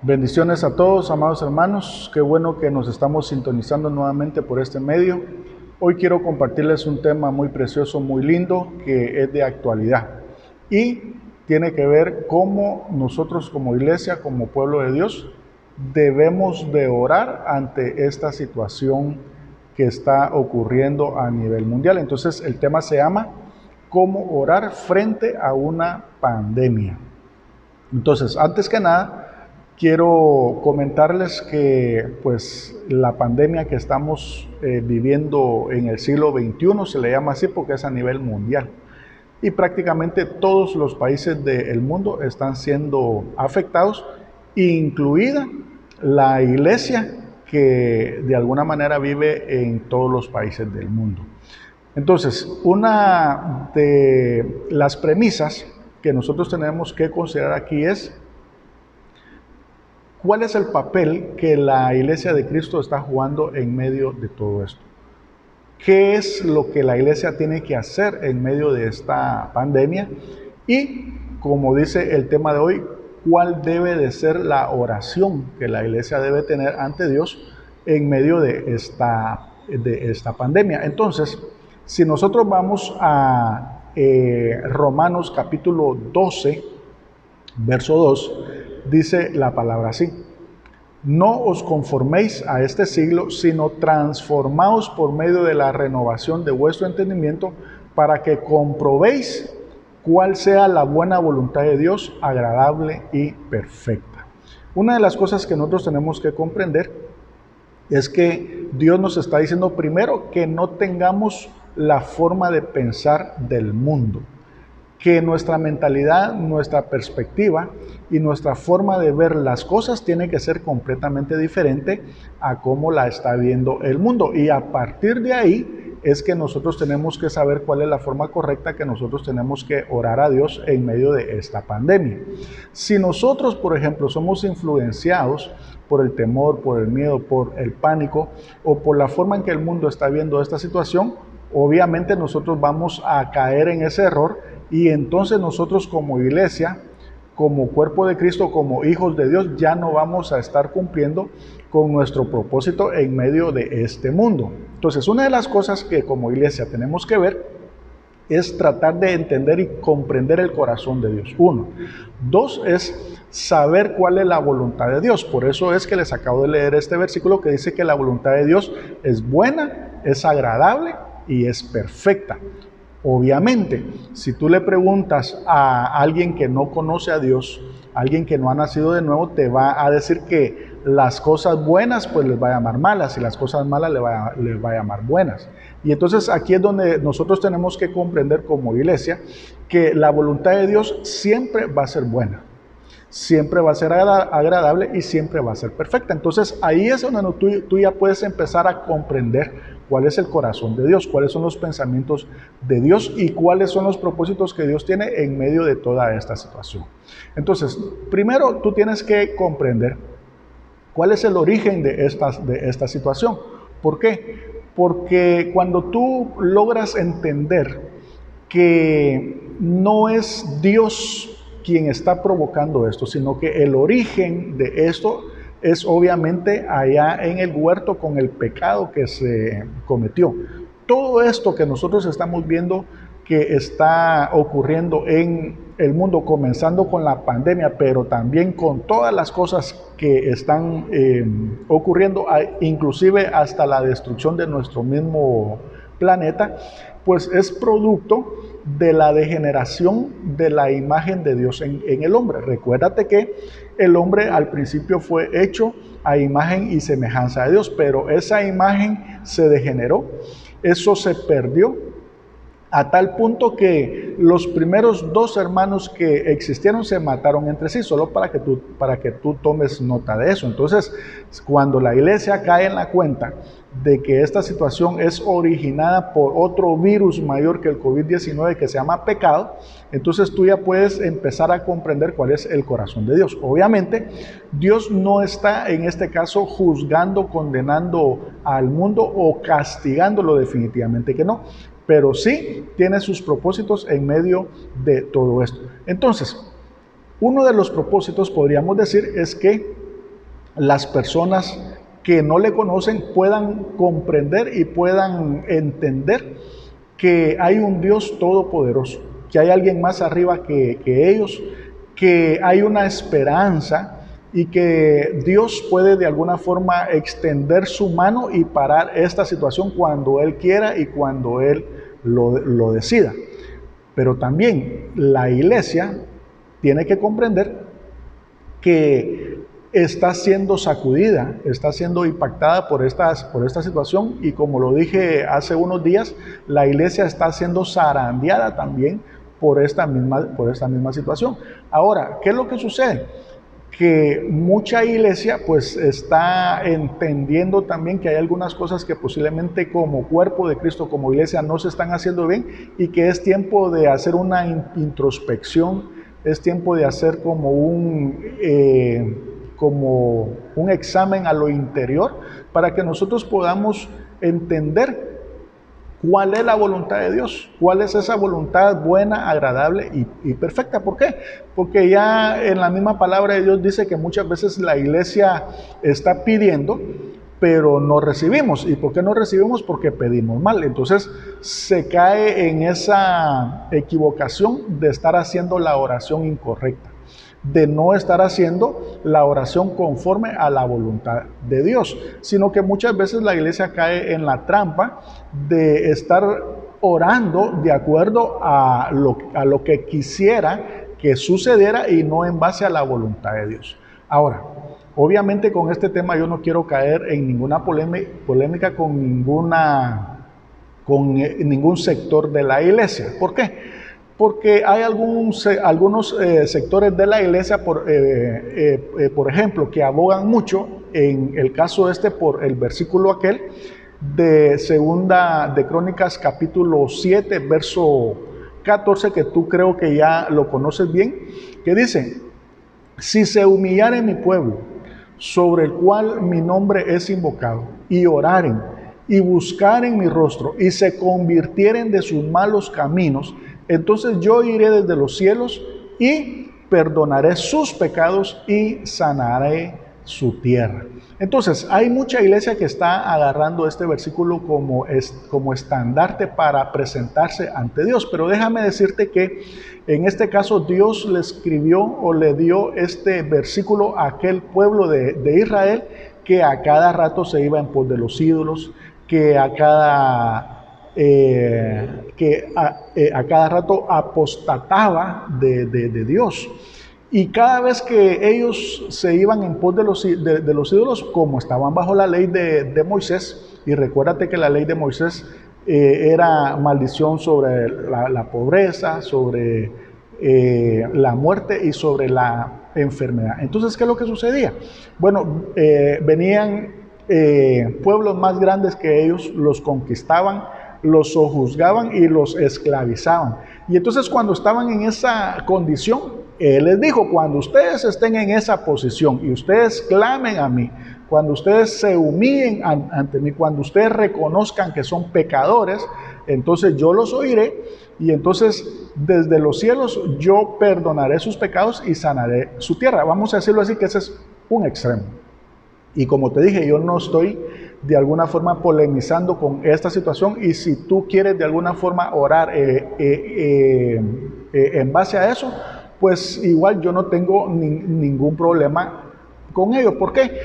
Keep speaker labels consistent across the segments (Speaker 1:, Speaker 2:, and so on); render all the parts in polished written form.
Speaker 1: Bendiciones a todos, amados hermanos. Qué bueno que nos estamos sintonizando nuevamente por este medio. Hoy quiero compartirles un tema muy precioso, muy lindo, que es de actualidad. Y tiene que ver cómo nosotros como iglesia, como pueblo de Dios, debemos de orar ante esta situación que está ocurriendo a nivel mundial. Entonces el tema se llama ¿cómo orar frente a una pandemia? Entonces, antes que nada, quiero comentarles que pues la pandemia que estamos viviendo en el siglo XXI se le llama así porque es a nivel mundial. Y prácticamente todos los países del mundo están siendo afectados, incluida la iglesia que de alguna manera vive en todos los países del mundo. Entonces, una de las premisas que nosotros tenemos que considerar aquí es cuál es el papel que la Iglesia de Cristo está jugando en medio de todo esto. ¿Qué es lo que la Iglesia tiene que hacer en medio de esta pandemia? Y, como dice el tema de hoy, ¿cuál debe de ser la oración que la Iglesia debe tener ante Dios en medio de esta pandemia? Entonces, si nosotros vamos a Romanos capítulo 12, verso 2, dice la palabra así: no os conforméis a este siglo, sino transformaos por medio de la renovación de vuestro entendimiento, para que comprobéis cuál sea la buena voluntad de Dios, agradable y perfecta. Una de las cosas que nosotros tenemos que comprender es que Dios nos está diciendo primero que no tengamos la forma de pensar del mundo, que nuestra mentalidad, nuestra perspectiva y nuestra forma de ver las cosas tiene que ser completamente diferente a cómo la está viendo el mundo. Y a partir de ahí es que nosotros tenemos que saber cuál es la forma correcta que nosotros tenemos que orar a Dios en medio de esta pandemia. Si nosotros, por ejemplo, somos influenciados por el temor, por el miedo, por el pánico o por la forma en que el mundo está viendo esta situación, obviamente nosotros vamos a caer en ese error. Y entonces nosotros como iglesia, como cuerpo de Cristo, como hijos de Dios, ya no vamos a estar cumpliendo con nuestro propósito en medio de este mundo. Entonces, una de las cosas que como iglesia tenemos que ver es tratar de entender y comprender el corazón de Dios. Uno. Dos es saber cuál es la voluntad de Dios. Por eso es que les acabo de leer este versículo que dice que la voluntad de Dios es buena, es agradable y es perfecta. Obviamente, si tú le preguntas a alguien que no conoce a Dios, alguien que no ha nacido de nuevo, te va a decir que las cosas buenas pues les va a llamar malas y las cosas malas les va a llamar buenas. Y entonces aquí es donde nosotros tenemos que comprender como iglesia que la voluntad de Dios siempre va a ser buena, siempre va a ser agradable y siempre va a ser perfecta. Entonces ahí es donde tú ya puedes empezar a comprender cuál es el corazón de Dios, cuáles son los pensamientos de Dios y cuáles son los propósitos que Dios tiene en medio de toda esta situación. Entonces, primero tú tienes que comprender cuál es el origen de esta situación. ¿Por qué? Porque cuando tú logras entender que no es Dios quien está provocando esto, sino que el origen de esto es obviamente allá en el huerto con el pecado que se cometió. Todo esto que nosotros estamos viendo que está ocurriendo en el mundo, comenzando con la pandemia, pero también con todas las cosas que están ocurriendo, inclusive hasta la destrucción de nuestro mismo planeta, pues es producto de la degeneración de la imagen de Dios en el hombre. Recuérdate que el hombre al principio fue hecho a imagen y semejanza de Dios, pero esa imagen se degeneró, eso se perdió, a tal punto que los primeros dos hermanos que existieron se mataron entre sí, solo para que tú tomes nota de eso. Entonces, cuando la iglesia cae en la cuenta de que esta situación es originada por otro virus mayor que el COVID-19 que se llama pecado, entonces tú ya puedes empezar a comprender cuál es el corazón de Dios. Obviamente, Dios no está en este caso juzgando, condenando al mundo o castigándolo, definitivamente que no, pero sí tiene sus propósitos en medio de todo esto. Entonces, Uno de los propósitos, podríamos decir, es que las personas que no le conocen puedan comprender y puedan entender que hay un Dios todopoderoso, que hay alguien más arriba que ellos, que hay una esperanza y que Dios puede de alguna forma extender su mano y parar esta situación cuando Él quiera y cuando Él lo decida. Pero también la iglesia tiene que comprender que está siendo sacudida, está siendo impactada por esta situación, y como lo dije hace unos días, la iglesia está siendo zarandeada también por esta misma situación. Ahora, ¿qué es lo que sucede? Que mucha iglesia pues está entendiendo también que hay algunas cosas que posiblemente como cuerpo de Cristo, como iglesia, no se están haciendo bien, y que es tiempo de hacer una introspección, es tiempo de hacer como un examen a lo interior, para que nosotros podamos entender cuál es la voluntad de Dios, cuál es esa voluntad buena, agradable y perfecta. ¿Por qué? Porque ya en la misma palabra de Dios dice que muchas veces la iglesia está pidiendo, pero no recibimos. ¿Y por qué no recibimos? Porque pedimos mal. Entonces se cae en esa equivocación de estar haciendo la oración incorrecta, de no estar haciendo la oración conforme a la voluntad de Dios, sino que muchas veces la iglesia cae en la trampa de estar orando de acuerdo a lo que quisiera que sucediera y no en base a la voluntad de Dios. Ahora, obviamente con este tema yo no quiero caer en ninguna polémica con ningún sector de la iglesia. ¿Por qué? Porque hay algunos sectores de la iglesia, por ejemplo, que abogan mucho, en el caso por el versículo aquel de Segunda de Crónicas capítulo 7, verso 14, que tú creo que ya lo conoces bien, que dice: si se humillare mi pueblo, sobre el cual mi nombre es invocado, y oraren, y buscaren mi rostro, y se convirtieren de sus malos caminos, entonces yo iré desde los cielos y perdonaré sus pecados y sanaré su tierra. Entonces, hay mucha iglesia que está agarrando este versículo como estandarte para presentarse ante Dios. Pero déjame decirte que en este caso Dios le escribió o le dio este versículo a aquel pueblo de Israel que a cada rato se iba en pos de los ídolos, que a cada rato apostataba de Dios. Y cada vez que ellos se iban en pos de los ídolos, como estaban bajo la ley de Moisés, y recuérdate que la ley de Moisés era maldición sobre la pobreza, sobre la muerte y sobre la enfermedad. Entonces, ¿qué es lo que sucedía? Bueno, venían pueblos más grandes que ellos, los conquistaban, los sojuzgaban y los esclavizaban. Y entonces cuando estaban en esa condición, Él les dijo: cuando ustedes estén en esa posición y ustedes clamen a mí, cuando ustedes se humillen ante mí, cuando ustedes reconozcan que son pecadores, entonces yo los oiré, y entonces desde los cielos yo perdonaré sus pecados y sanaré su tierra. Vamos a decirlo así, que ese es un extremo. Y como te dije, yo no estoy de alguna forma polemizando con esta situación, y si tú quieres de alguna forma orar en base a eso, pues igual yo no tengo ningún problema con ello. ¿Por qué?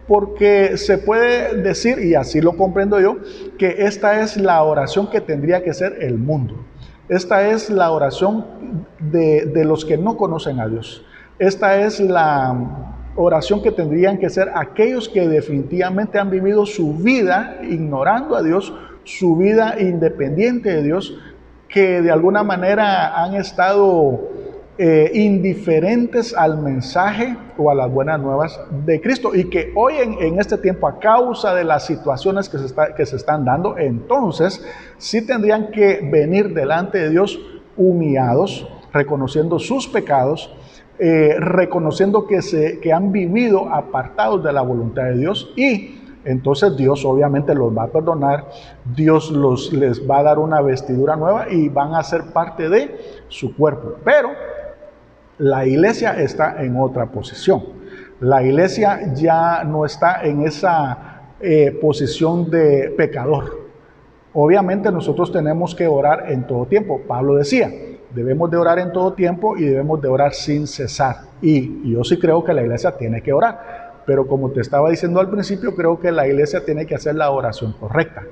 Speaker 1: Porque se puede decir, y así lo comprendo yo, que esta es la oración que tendría que ser el mundo. Esta es la oración de los que no conocen a Dios. Esta es la oración que tendrían que ser aquellos que definitivamente han vivido su vida ignorando a Dios, su vida independiente de Dios, que de alguna manera han estado indiferentes al mensaje o a las buenas nuevas de Cristo, y que hoy en este tiempo, a causa de las situaciones que se están dando, entonces sí tendrían que venir delante de Dios humillados, reconociendo sus pecados, reconociendo que han vivido apartados de la voluntad de Dios, y entonces Dios obviamente los va a perdonar, Dios les va a dar una vestidura nueva y van a ser parte de su cuerpo. Pero La iglesia está en otra posición. La iglesia ya no está en esa posición de pecador. Obviamente nosotros tenemos que orar en todo tiempo. Pablo decía, debemos de orar en todo tiempo y debemos de orar sin cesar. Y yo sí creo que la iglesia tiene que orar. Pero como te estaba diciendo al principio, creo que la iglesia tiene que hacer la oración correcta.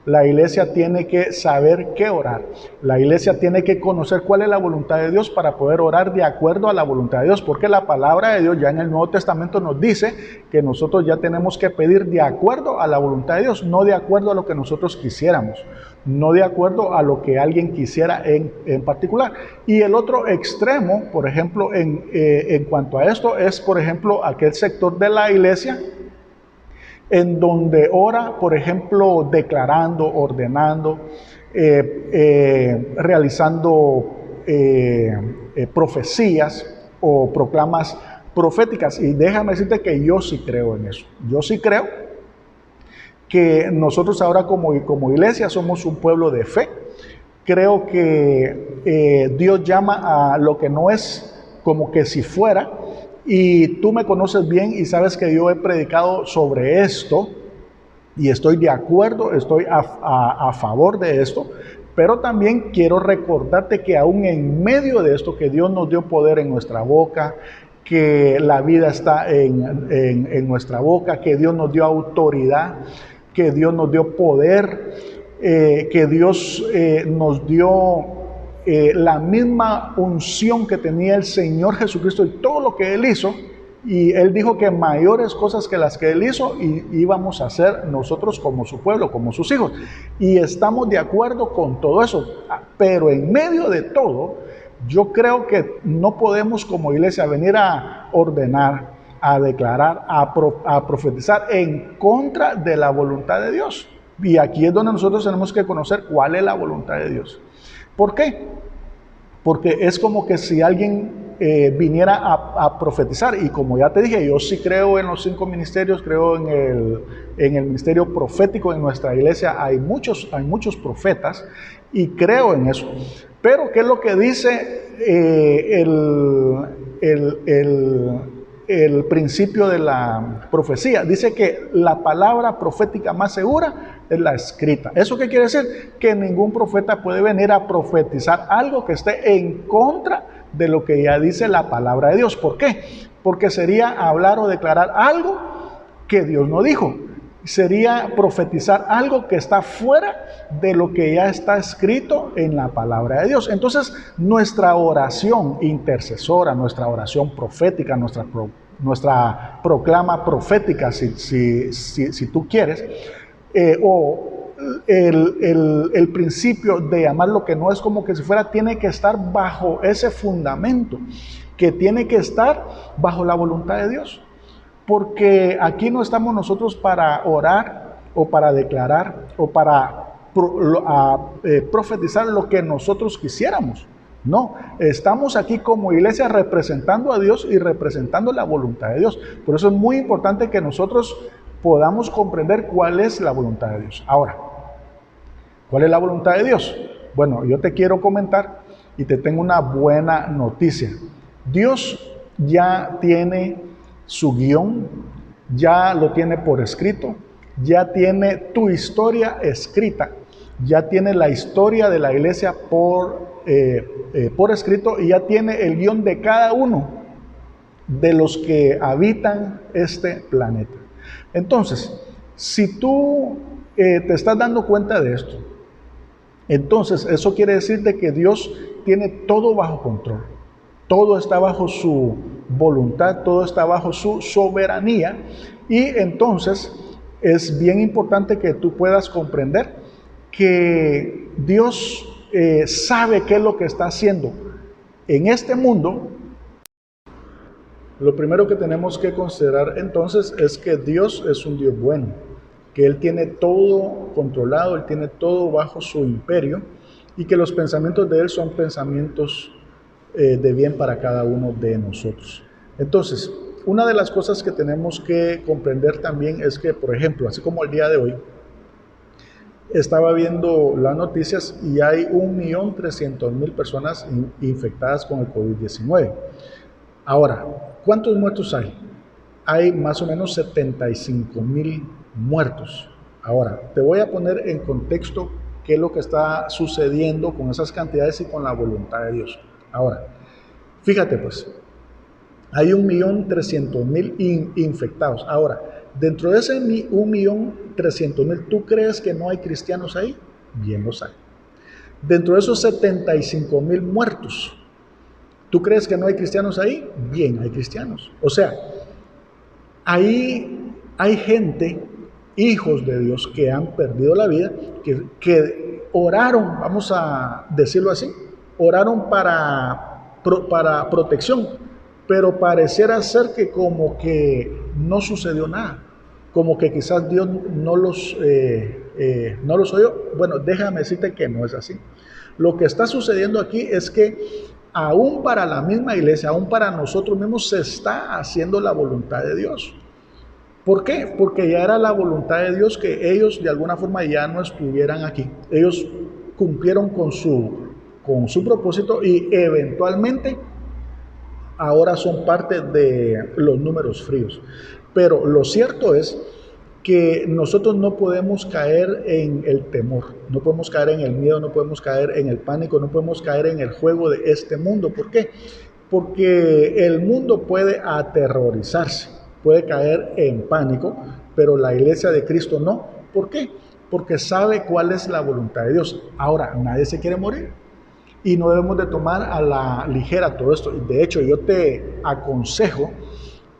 Speaker 1: La iglesia tiene que saber qué orar. La iglesia tiene que conocer cuál es la voluntad de Dios para poder orar de acuerdo a la voluntad de Dios. Porque la palabra de Dios ya en el Nuevo Testamento nos dice que nosotros ya tenemos que pedir de acuerdo a la voluntad de Dios, no de acuerdo a lo que nosotros quisiéramos, no de acuerdo a lo que alguien quisiera en particular. Y el otro extremo, por ejemplo, en cuanto a esto, es, por ejemplo, aquel sector de la iglesia en donde ora, por ejemplo, declarando, ordenando, realizando profecías o proclamas proféticas. Y déjame decirte que yo sí creo en eso. Yo sí creo que nosotros ahora como iglesia somos un pueblo de fe. Creo que Dios llama a lo que no es como que si fuera. Y tú me conoces bien y sabes que yo he predicado sobre esto y estoy de acuerdo, estoy a favor de esto, pero también quiero recordarte que aún en medio de esto, que Dios nos dio poder en nuestra boca, que la vida está en nuestra boca, que Dios nos dio autoridad, que Dios nos dio poder, que Dios nos dio la misma unción que tenía el Señor Jesucristo y todo lo que Él hizo, y Él dijo que mayores cosas que las que Él hizo íbamos a hacer nosotros como su pueblo, como sus hijos, y estamos de acuerdo con todo eso, pero en medio de todo, yo creo que no podemos como iglesia venir a ordenar, a declarar, a profetizar en contra de la voluntad de Dios, y aquí es donde nosotros tenemos que conocer cuál es la voluntad de Dios. ¿Por qué? Porque es como que si alguien viniera a profetizar, y como ya te dije, yo sí creo en los 5 ministerios, creo en el ministerio profético. En nuestra iglesia hay muchos profetas y creo en eso. Pero ¿qué es lo que dice el principio de la profecía? Dice que la palabra profética más segura es la escrita. ¿Eso qué quiere decir? Que ningún profeta puede venir a profetizar algo que esté en contra de lo que ya dice la palabra de Dios. ¿Por qué? Porque sería hablar o declarar algo que Dios no dijo. Sería profetizar algo que está fuera de lo que ya está escrito en la palabra de Dios. Entonces, nuestra oración intercesora, nuestra oración profética, nuestra proclama profética, si tú quieres, o el principio de amar lo que no es como que si fuera, tiene que estar bajo ese fundamento, que tiene que estar bajo la voluntad de Dios. Porque aquí no estamos nosotros para orar o para declarar o para profetizar lo que nosotros quisiéramos. No, estamos aquí como iglesia representando a Dios y representando la voluntad de Dios. Por eso es muy importante que nosotros podamos comprender cuál es la voluntad de Dios. Ahora, ¿cuál es la voluntad de Dios? Bueno, yo te quiero comentar y te tengo una buena noticia. Dios ya tiene su guión, ya lo tiene por escrito, ya tiene tu historia escrita, ya tiene la historia de la iglesia por escrito, y ya tiene el guión de cada uno de los que habitan este planeta. Entonces, si tú te estás dando cuenta de esto, entonces eso quiere decir de que Dios tiene todo bajo control. Todo está bajo su voluntad, todo está bajo su soberanía, y entonces es bien importante que tú puedas comprender que Dios sabe qué es lo que está haciendo en este mundo. Lo primero que tenemos que considerar entonces es que Dios es un Dios bueno, que Él tiene todo controlado, Él tiene todo bajo su imperio, y que los pensamientos de Él son pensamientos de bien para cada uno de nosotros. Entonces, una de las cosas que tenemos que comprender también es que, por ejemplo, así como el día de hoy, estaba viendo las noticias y hay 1.300.000 personas infectadas con el COVID-19. Ahora, ¿cuántos muertos hay? Hay más o menos 75.000 muertos. Ahora, te voy a poner en contexto qué es lo que está sucediendo con esas cantidades y con la voluntad de Dios. Ahora, fíjate pues, hay 1.300.000 infectados. Ahora, dentro de ese 1.300.000, ¿tú crees que no hay cristianos ahí? Bien los hay. Dentro de esos 75.000 muertos, ¿tú crees que no hay cristianos ahí? Bien, hay cristianos. O sea, ahí hay gente, hijos de Dios, que han perdido la vida, que oraron, vamos a decirlo así, oraron para protección, pero pareciera ser que como que no sucedió nada, como que quizás Dios no los oyó. Bueno, déjame decirte que no es así. Lo que está sucediendo aquí es que aún para la misma iglesia, aún para nosotros mismos, se está haciendo la voluntad de Dios. ¿Por qué? Porque ya era la voluntad de Dios que ellos de alguna forma ya no estuvieran aquí. Ellos cumplieron con su propósito y eventualmente ahora son parte de los números fríos. Pero lo cierto es que nosotros no podemos caer en el temor, no podemos caer en el miedo, no podemos caer en el pánico, no podemos caer en el juego de este mundo. ¿Por qué? Porque el mundo puede aterrorizarse, puede caer en pánico, pero la iglesia de Cristo no. ¿Por qué? Porque sabe cuál es la voluntad de Dios. Ahora, nadie se quiere morir y no debemos de tomar a la ligera todo esto. De hecho, yo te aconsejo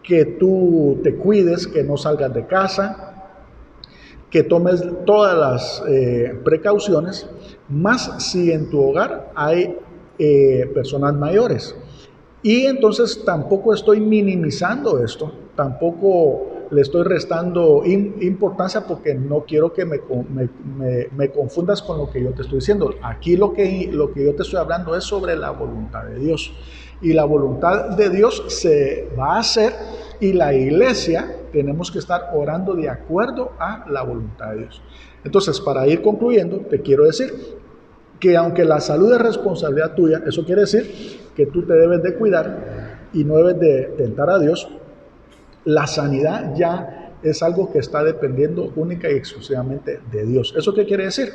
Speaker 1: que tú te cuides, que no salgas de casa, que tomes todas las precauciones, más si en tu hogar hay personas mayores. Y entonces tampoco estoy minimizando esto, tampoco le estoy restando importancia, porque no quiero que me confundas con lo que yo te estoy diciendo. Aquí lo que yo te estoy hablando es sobre la voluntad de Dios. Y la voluntad de Dios se va a hacer, y la iglesia tenemos que estar orando de acuerdo a la voluntad de Dios. Entonces, para ir concluyendo, te quiero decir que aunque la salud es responsabilidad tuya, eso quiere decir que tú te debes de cuidar y no debes de tentar a Dios. La sanidad ya es algo que está dependiendo única y exclusivamente de Dios. ¿Eso qué quiere decir?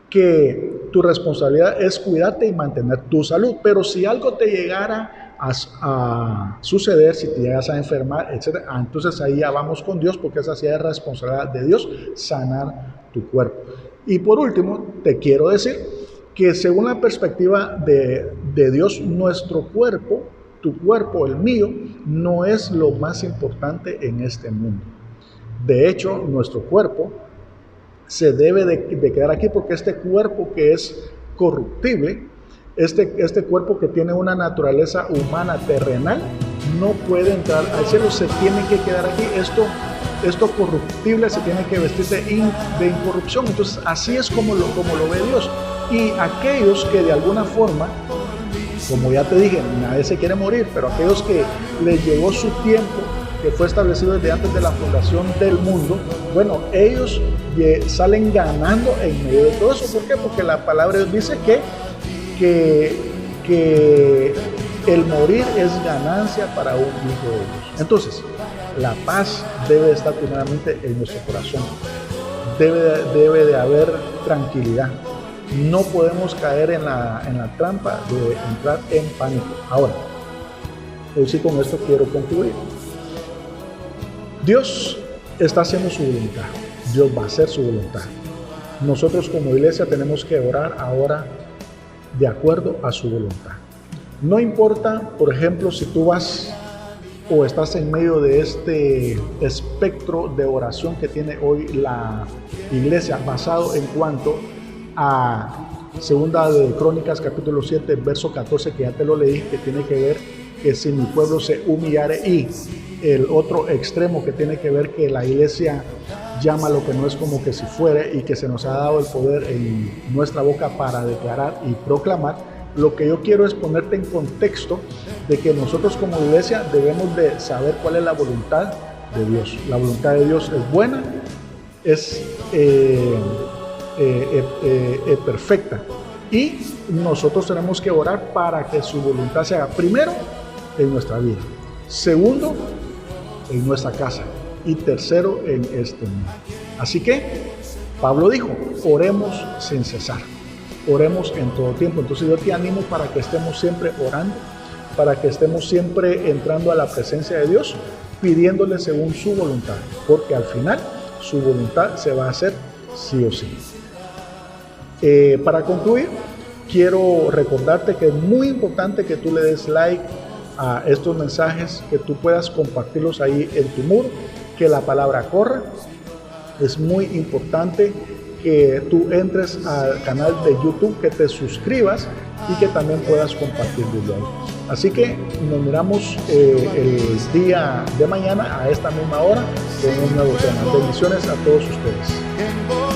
Speaker 1: Que tu responsabilidad es cuidarte y mantener tu salud, pero si algo te llegara a suceder, si te llegas a enfermar, etc., entonces ahí ya vamos con Dios, porque esa sí es responsabilidad de Dios, sanar tu cuerpo. Y por último, te quiero decir que según la perspectiva de Dios, nuestro cuerpo, tu cuerpo, el mío, no es lo más importante en este mundo. De hecho, nuestro cuerpo se debe de quedar aquí, porque este cuerpo que es corruptible, este cuerpo que tiene una naturaleza humana terrenal, no puede entrar al cielo, se tiene que quedar aquí. Esto corruptible se tiene que vestir de incorrupción. Entonces así es como lo ve Dios. Y aquellos que de alguna forma, como ya te dije, nadie se quiere morir, pero aquellos que les llegó su tiempo, que fue establecido desde antes de la fundación del mundo, bueno, ellos salen ganando en medio de todo eso. ¿Por qué? Porque la palabra de Dios dice que el morir es ganancia para un hijo de Dios. Entonces, la paz debe estar primeramente en nuestro corazón. Debe de haber tranquilidad. No podemos caer en la trampa de entrar en pánico. Ahora, hoy sí, con esto quiero concluir. Dios está haciendo su voluntad. Dios va a hacer su voluntad. Nosotros como iglesia tenemos que orar ahora de acuerdo a su voluntad. No importa, por ejemplo, si tú vas o estás en medio de este espectro de oración que tiene hoy la iglesia, basado en cuanto a Segunda de Crónicas, capítulo 7, verso 14, que ya te lo leí, que tiene que ver que si mi pueblo se humillare, y el otro extremo que tiene que ver que la iglesia llama lo que no es como que si fuere, y que se nos ha dado el poder en nuestra boca para declarar y proclamar. Lo que yo quiero es ponerte en contexto de que nosotros como iglesia debemos de saber cuál es la voluntad de Dios. La voluntad de Dios es buena, es perfecta. Y nosotros tenemos que orar para que su voluntad se haga primero en nuestra vida, segundo en nuestra casa y tercero en este mundo. Así que Pablo dijo, oremos sin cesar, oremos en todo tiempo. Entonces yo te animo para que estemos siempre orando, para que estemos siempre entrando a la presencia de Dios, pidiéndole según su voluntad, porque al final su voluntad se va a hacer sí o sí. Para concluir, quiero recordarte que es muy importante que tú le des like a estos mensajes, que tú puedas compartirlos ahí en tu muro, que la palabra corra. Es muy importante que tú entres al canal de YouTube, que te suscribas y que también puedas compartir video. Así que nos miramos el día de mañana a esta misma hora con un nuevo tema. Bendiciones a todos ustedes.